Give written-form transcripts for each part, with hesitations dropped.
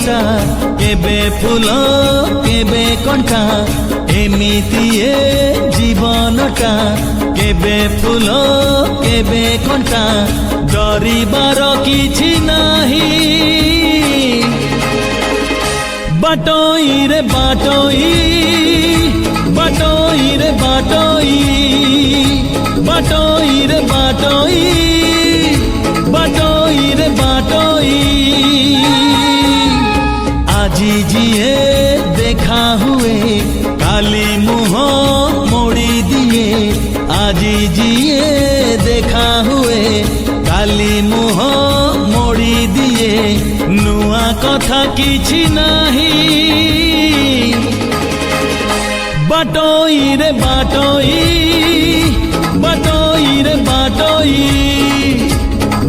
जीवनटा केबे फूल केबे कंटा एमिति ए जीवनटा केबे फूल केबे कंटा डरिबार किछि नाही बाटोई रे बाटोई बाटोई रे बाटोई बाटोई रे बाटोई बाटोई रे बाटोई আজি जिए देखा हुए काली मुह मोड़ी दिए আজি जिए देखा हुए काली मुह मोड़ी दिए नुआ कथा किछि नाही बाटोई रे बाटोई बाटोई रे बाटोई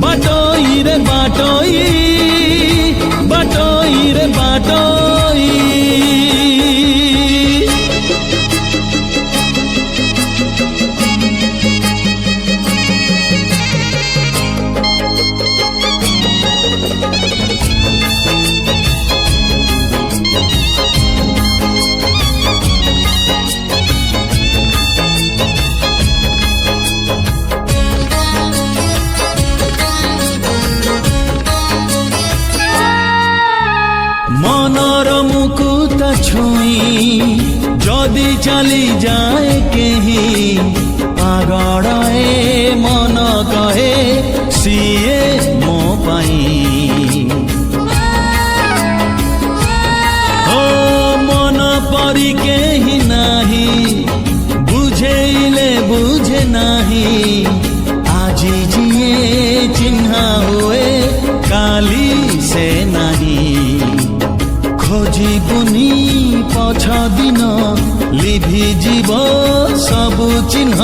बाटोई रे बाटोई बाटोई रे बाटोई मनर मुकुट छुई जदि चली जाए केही पागड़े मन कहे सीए मो पाई ओ मन परी केही नाही बुझेले बुझे नाही আজি जिए चिन्हा हुए काली से नहीं खोजिबुनी पछ दिन लिभि जीव सबु चिन्ह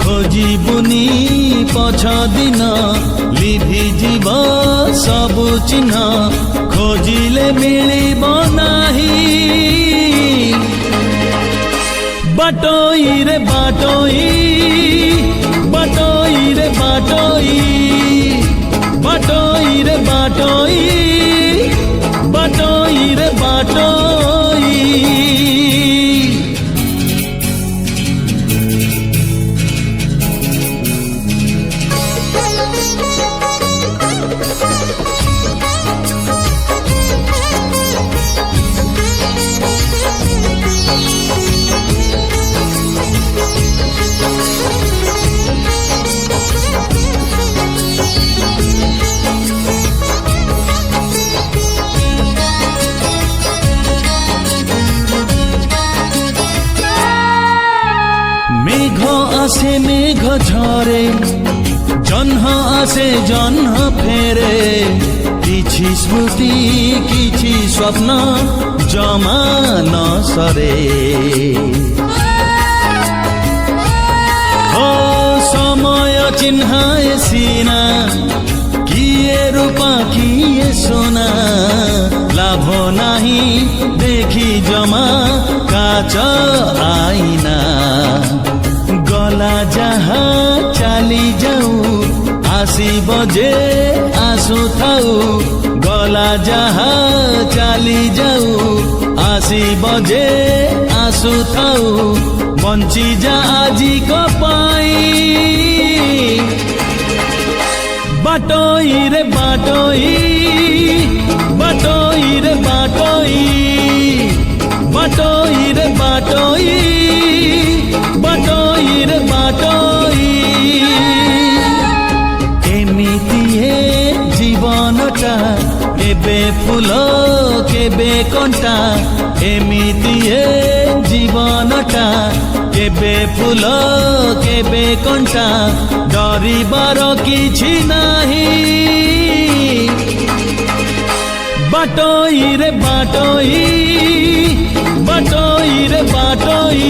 खोजिबुनी पछ दिन लिभि जीव सबु चिन्ह खोजिले मिलिब नाही बाटोई रे बाटोई बाटोई रे बाटोई बाटोई रे बाटोई बाटोई रे बाटोई मेघ आसे मेघ झरे जन्ह आसे जन्ह फेरे किछि स्मृति किछि स्वप्न जमा न सरे ओ समय चिन्हाए सीना किए रूपा किए सोना लाभ नाही देखी जमा काच आईना गला जहा चली जाऊ आसीब जे आसु थाऊ गला जहा चली जाऊ आसीब जे आसु थाऊ बंची जा आजी को पाई बाटोई रे बाटोई बाटोई रे बाटोई बाटोई रे बाटोई बाटोई रे बाटोई एमिति ए जीवनटा केबे फूल केबे कंटा एमिति ए जीवनटा केबे फूल केबे कंटा डरिबार किछि नाही बाटोई रे बाटोई बाटोई रे बाटोई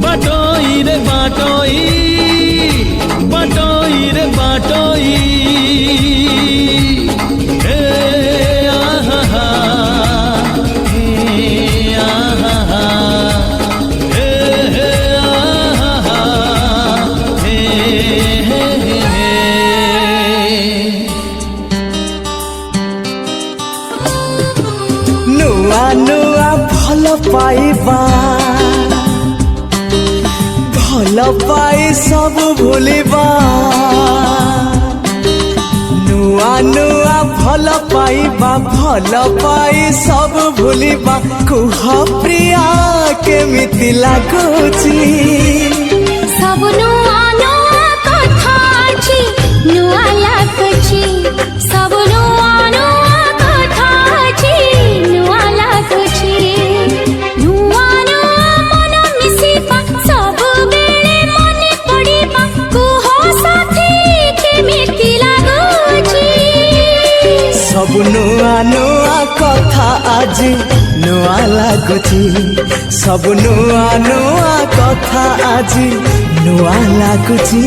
बाटोई रे बाटोई बाटोई रे बाटोई हे आहा हे आहा हे हे आहा हे हे ভাল পাই সব ভুলিবা নুয়া নুয়া ভাল পাইবা ভাল পাই সব ভুলিবা কুহ প্রিয়া কেমিতি লাগুছি सब नुआ नुआ कथा अछि नुआ लाଗୁଛି सब नुआ नुआ कथा अछि नुआ लाଗୁଛି नुआ नुआ मन मिसिबा सब बेले मने पड़िबा कुह साथी केमिति लाଗୁଛି सब नुआ नुआ कथा आज नुआ लाଗୁଛି सब नुआ नुआ कथा आज नुआ लाଗୁଛି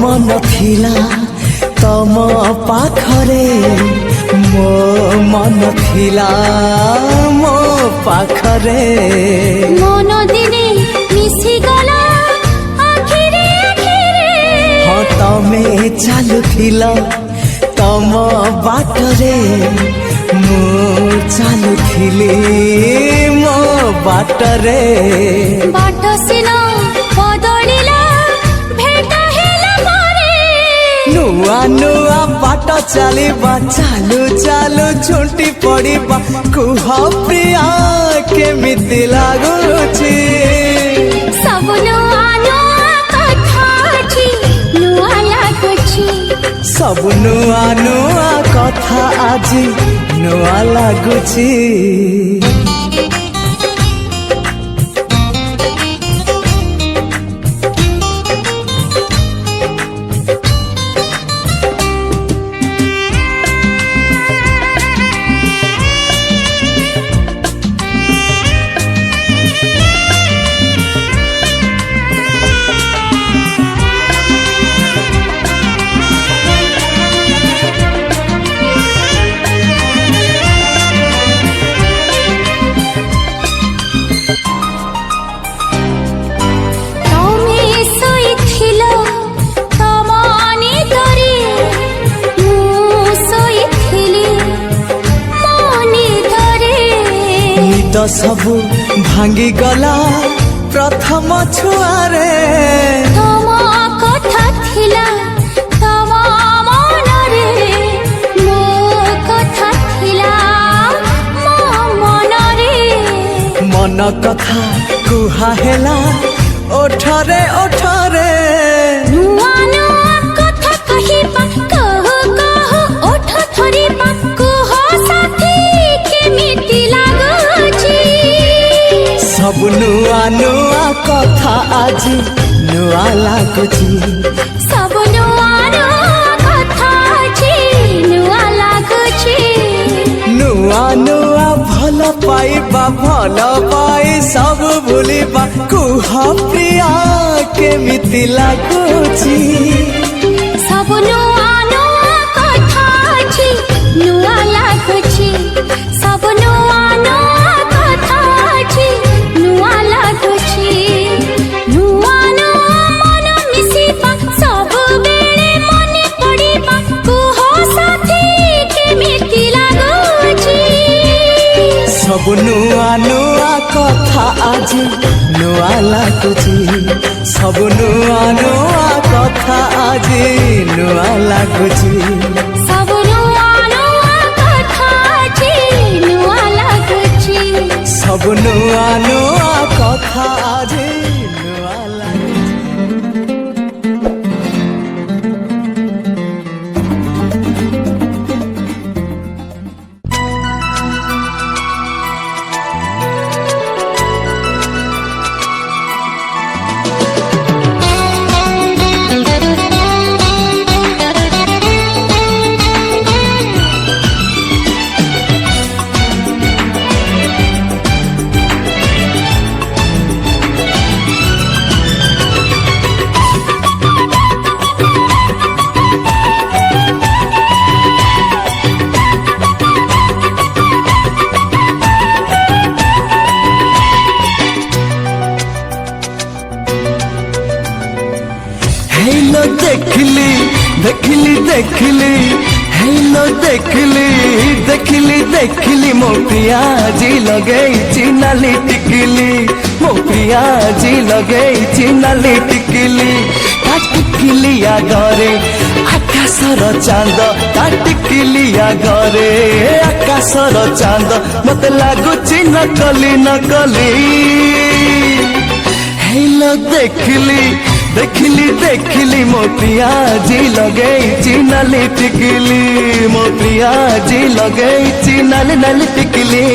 मन थिला तम पाखरे मो मन थिला मो पाखरे मन दिने मिसी गला आखिरे आखिरे हाँ तमे चालुथिला तम बाटरे मो चालुथिली मो बाटरे बाट सिना बदलिला भेट हेला मारे नुआ नुआ बाट चलिबा चालू चालू छुटी पड़िबा कुह प्रिया केमिति लाଗୁଛି सब नुआ नुआ कथा अछि नुआ लाଗୁଛି सब नुआ नुआ कथा आज नुआ लाଗୁଛି तो सबू भांगी गला प्रथम छुआरे तम कथा थिला तम मनरे मो कथा थिला मो मनरे मन कथा कुहा हेला ओठरे ओठरे नुआ नुआ कथा कहिबा कह कह ओठ थरिबा कुह साथी केमिति लाଗୁଛି सब नुआ नुआ कथा आज नुआ लाଗୁଛି सब नुआ नुआ कथा अछि नुआ लाଗୁଛି नुआ नुआ भल पाइबा भल पाई सब भूलिबा कुह प्रिया केमिति लाଗୁଛି सब नुआ नुआ कथा अछि नुआ लाଗୁଛି सब नुआ नुआ कथा अछि नुआ लाଗୁଛି नुआ नुआ मन मिसिबा सब बेले मने पड़िबा कुह साथी केमिति लाଗୁଛି सब नुआ नुआ कथा आज नुआ लाଗୁଛି सब नुआ नुआ कथा आज नुआ लाଗୁଛି सब नुआ नुआ कथा अछि नुआ लाଗୁଛି सब नुआ नुआ कथा आज नुआ लाଗୁଛି देखिली देखिली देखिली हेलो देखिली देखिली देखिली मो पियाजी लगेइछि नाली टिकिली मो पियाजी लगेइछि नाली टिकिली ता टिकिली आगरे आकाशर चांद ता टिकिली आगरे आकाशर चांद मते लागुछि नकली नकली हेलो देखिली देखिली देखिली मो पियाजी लगेइछि नाली टिकिली मो पियाजी लगेइछि नाली नाली टिकिली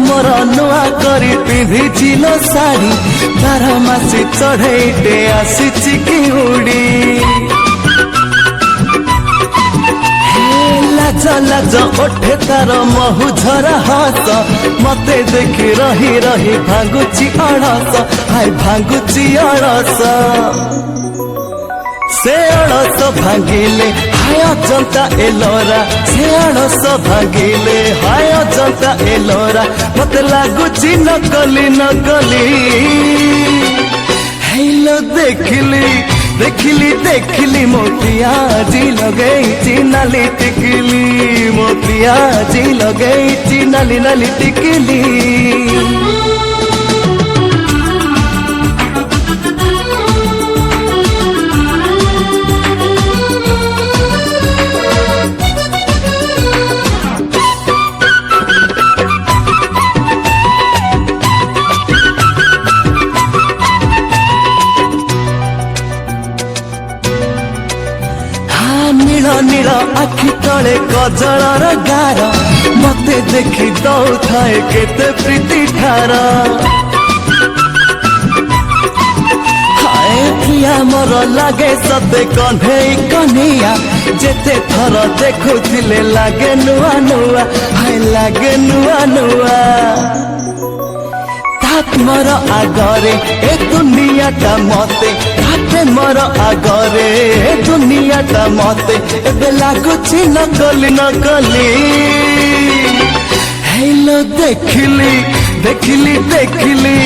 मोर नुआ करी पिंधिचिल साड़ी 12 मासी चढ़ेटे आसीछि कि उड़ी लाज लाज ओठे तार महु झरा हस मते देखि रही रही भांगुछि अड़स हाय भांगुछि अड़स से अड़स भांगिले हाय अजंता एलोरा से अड़स भांगिले हाय अजंता एलोरा मते लागुछि नकली नकली हेलो देखिली देखिली देखिली मो पियाजी लगेइछि नाली टिकिली मो पियाजी लगेइछि नाली नाली टिकिली नील नील आखि तले कजलर गार मते देखि दौथाए केते प्रीति ठार हाय प्रिया मोर लागे सते कन्हई कन्हैया जेते थर देखुथिले लागे नुआ नुआ हाय लागे नुआ नुआ मोर आगरे ए दुनियाटा मते हाथे मोर आगरे ए दुनियाटा मते एबे लागुछि नकली नकली हेलो देखिली देखिली देखिली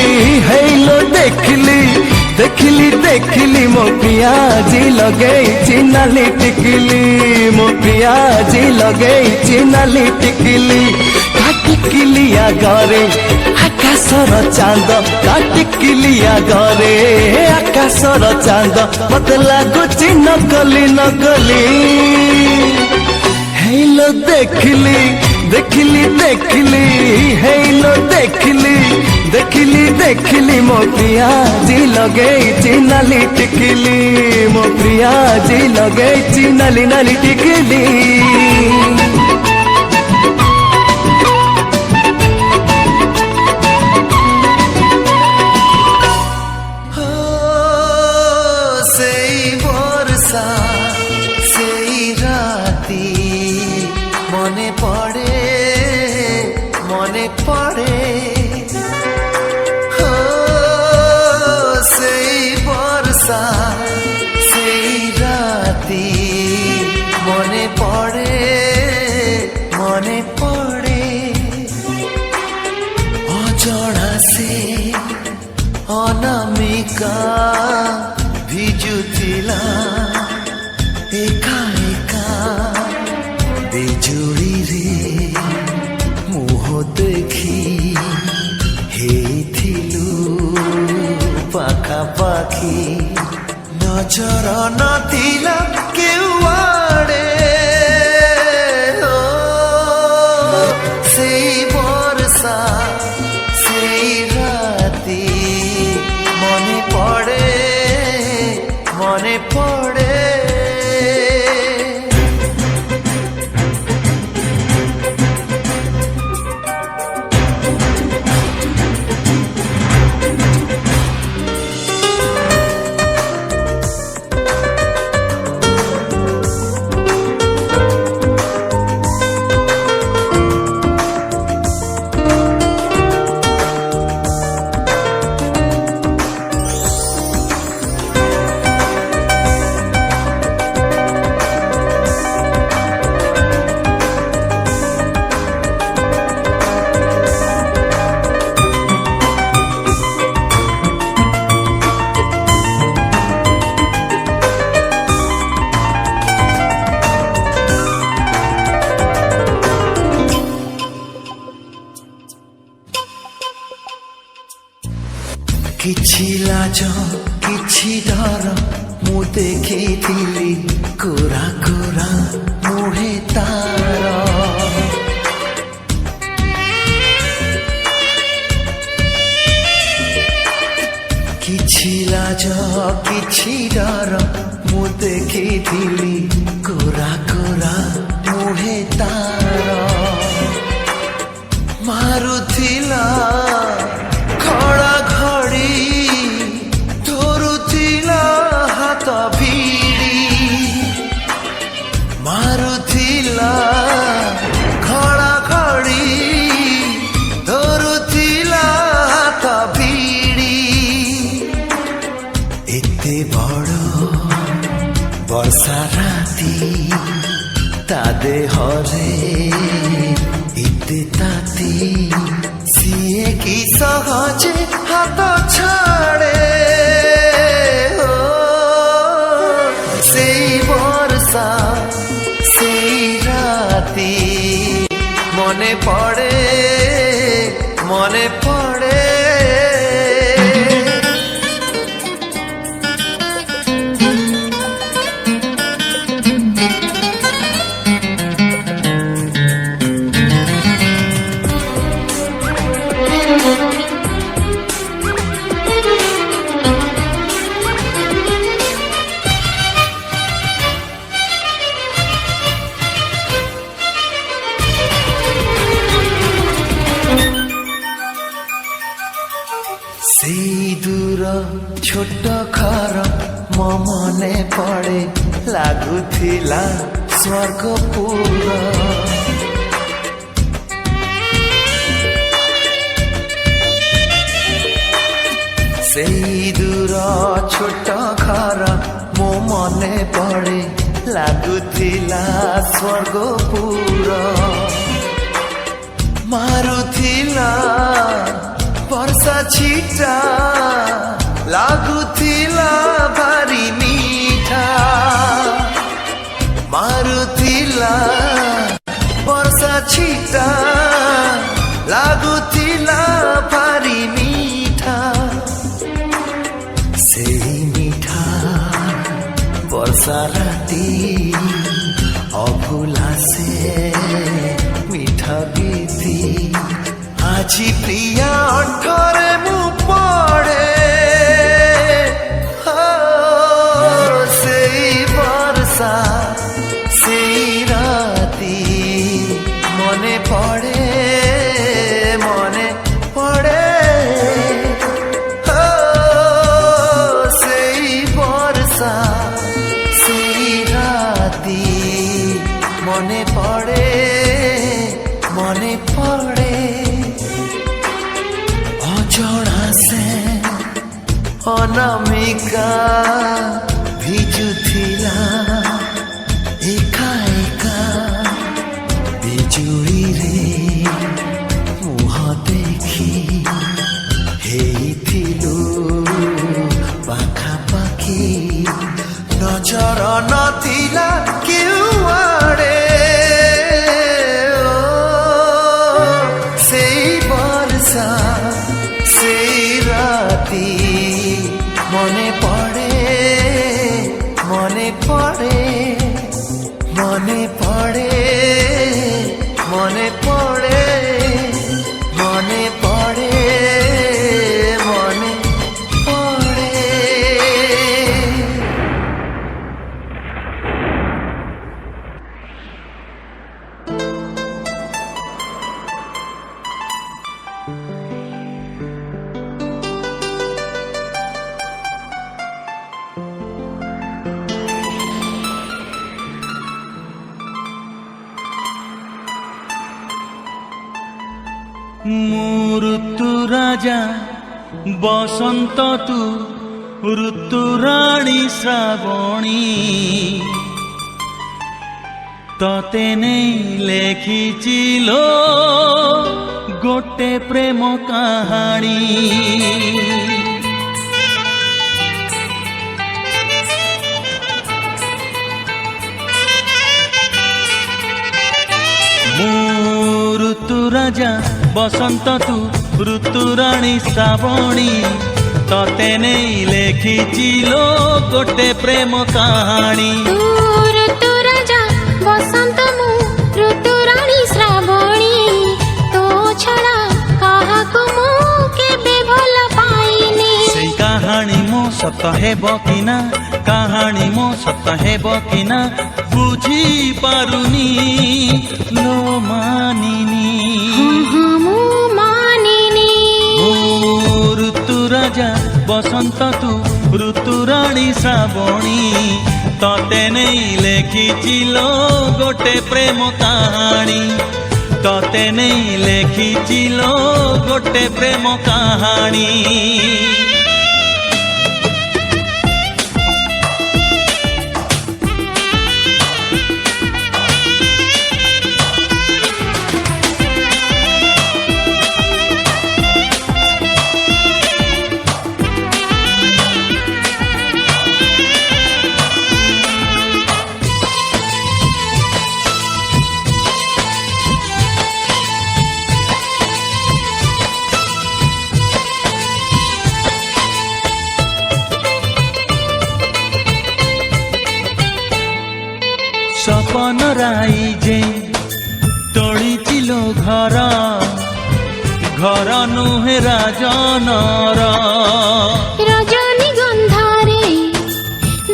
हेलो देखिली देखिली देखिली मो पियाजी लगेइछि नाली टिकिली मो पियाजी लगेइछि नाली टिकिली टिकिली आगरे आकाशर चांद टिकिली आगरे आकाशर चांद मते लागुछि नकली नकली हेलो देखिली देखिली देखिली हेलो देखिली देखिली देखिली मो पियाजी लगेइछि नाली टिकिली मो पियाजी लगेइछि नाली नाली टिकिली মনে পড়ে সেই বর্ষা সেই রাতি মনে পড়ে অজড়া সে অনামিকা ভিজুথিলা একা একা বিজুড়ি রে মুহ দেখি হেইথিলু পাখাপাখি নজর নথিলা কেউ আড়ে সেই বর্ষা সেই রাতি মনে পড়ে କିଛି ଲାଜ କିଛି ଡର ମୁଁ ଦେଖିଥିଲି କୋରା କୋରା ମୁହେ ତାର କିଛି ଲାଜ କିଛି ଡର ମୁଁ ଦେଖିଥିଲି କୋରା କୋରା ମୁହେ ତାର ମାରୁଥିଲା ଖଡ଼ା ଘଡ଼ି ଧରୁଥିଲା ହାତ ଭିଡ଼ି ମାରୁଥିଲା ଖଡ଼ା ଘଡ଼ି ଧରୁଥିଲା ହାତ ଭିଡ଼ି ଏତେ ବଡ଼ ବର୍ଷା ରାତି ତା ଦେହରେ ଏତେ ତାତି ସିଏ କି ସହଜେ ହାତ ଛାଡ଼େ ସେଇ ବର୍ଷା ସେଇ ରାତି মনে পড়ে মনে পড়ে সেই দূর ছোট ঘর ମୋ ମନେ ପଡ଼େ ଲାଗୁଥିଲା ସ୍ୱର୍ଗପୁର সেই দূর ছোট ঘর ମୋ ମନେ ପଡ଼େ ଲାଗୁଥିଲା ସ୍ୱର୍ଗପୁର ମାରୁଥିଲା ବର୍ଷା ଛିଟା ଲାଗୁଥିଲା ଭାରି ମିଠା ମାରୁଥିଲା ବର୍ଷା ଛିଟା ଲାଗୁଥିଲା ଭାରି ମିଠା ସେଇ ମିଠା ବର୍ଷା ରାତି ଅଭୁଲା ସେ ମିଠା ଗୀତି আজি প্রিয়া অন্তরে মু পড়ে সেই বর্ষা সেই রাতি মনে পড়ে মনে পড়ে সেই বর্ষা সেই রাতি মনে পড়ে মনে পড়ে অজଣା ସେ ଅନାମିକା ଭିଜୁଥିଲା ଏକା ଏକା ବିଜୁଳିରେ ମୁହଁ ଦେଖି ହେଇଥିଲୁ ପାଖାପାଖି ନଜର ନଥିଲା କେଉଁଆଡ଼େ ସେଇ ବର୍ଷା সেই রাতি মনে পড়ে মনে পড়ে মনে পড়ে মনে পড়ে মনে পড়ে মনে পড়ে ঋতু রাজা বসন্ত তু ঋতু রাণী শ্রাবণী ততে নেই লেখিছিল গোটে প্রেম কাহাণী ঋতু রাজা বসন্ত তু ঋতু রাণী শ্রাবণী तते नहीं लेखिचिलो गोटे प्रेम कहानी तू ऋतु राजा बसंत मु ऋतु रानी श्रावणी तो छड़ा काहाकु मु केबे भल पाइनी सेई कहानी मो सत हेबो कि ना कहानी मो सत हेबो कि ना बुझी पारुनी लो मानिनी मु मानिनी ऋतु राजा बसंत तू ऋतु रानी श्रावणी तते नहीं लेखिचिलो गोटे प्रेम कहानी तते नहीं लेखिचिलो गोटे प्रेम कहानी सपन राई जे तोड़िचिलो घर घर नुहे राजनर रजनी गंधारे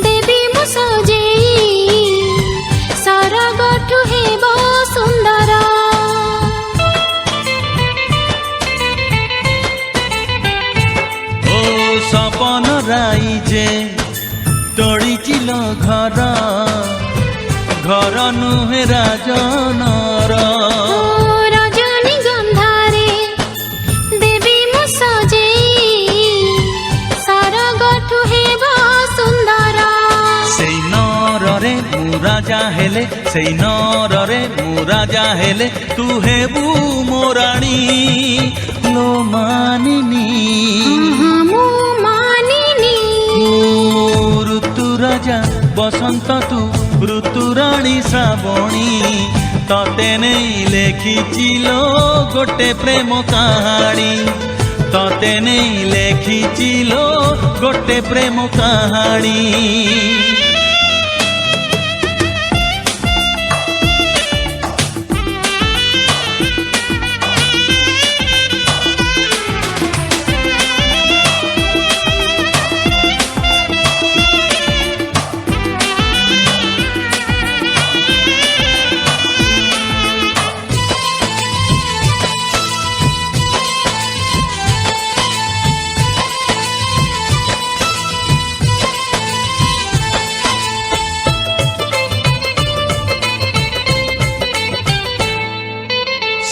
देवी मु सजेई सरगठु हेब सुंदर ओ सपन राई जे तोड़िचिलो घर घर नुहे राजनर रजनी गंधारे देवी मु सजेई सरगठु हेब सुंदर सेई नररे मु राजा हेले सेई नररे मु राजा हेले तू हेबू मोराणी लो मानिनी मु मानिनी ऋतु राजा बसंत तू ऋतु रानी श्रावणी तते नहीं लेखिचिलो गोटे प्रेम कहानी तते नहीं लेखिचिलो गोटे प्रेम कहानी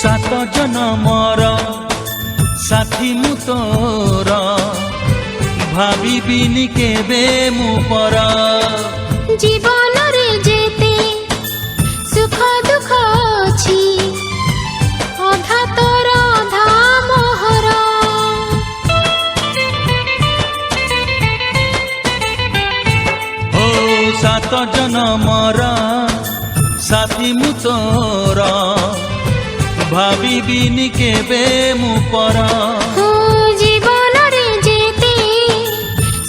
सात जनमर साथी मु तोर भाविबिनी केबे मु पर जीवन रे जेते सुख दुख अछि अधा तोर अधा मोहर ओ सात जनमर साथी मु तोर भाविबिनी केबे मु पर जीवन रे जेते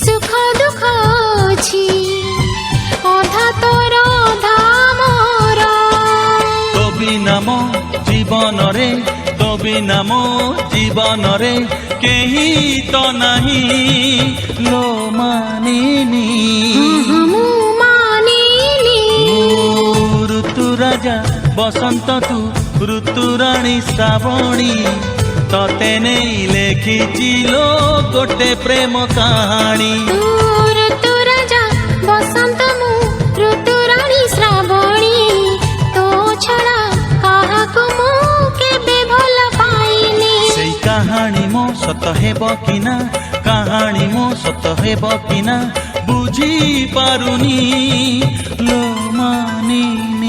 सुख दुख अछि अधा तोर अधा मोर तो बिना मो जीवन रे तो बिना मो जीवन रे केही तो नहीं लो मानिनी मु मानिनी ऋतु राजा बसंत तू ऋतु रानी श्रावणी तते नहीं लेखिचिलो गोटे प्रेम कहानी तू ऋतु राजा बसंत मु ऋतु रानी श्रावणी तो छड़ा काहाकु मु केबे भल पाइनी सेई कहानी मो सत हेब कि ना कहानी मो सत हेब कि ना बुझी पारुनी लो मानिनी।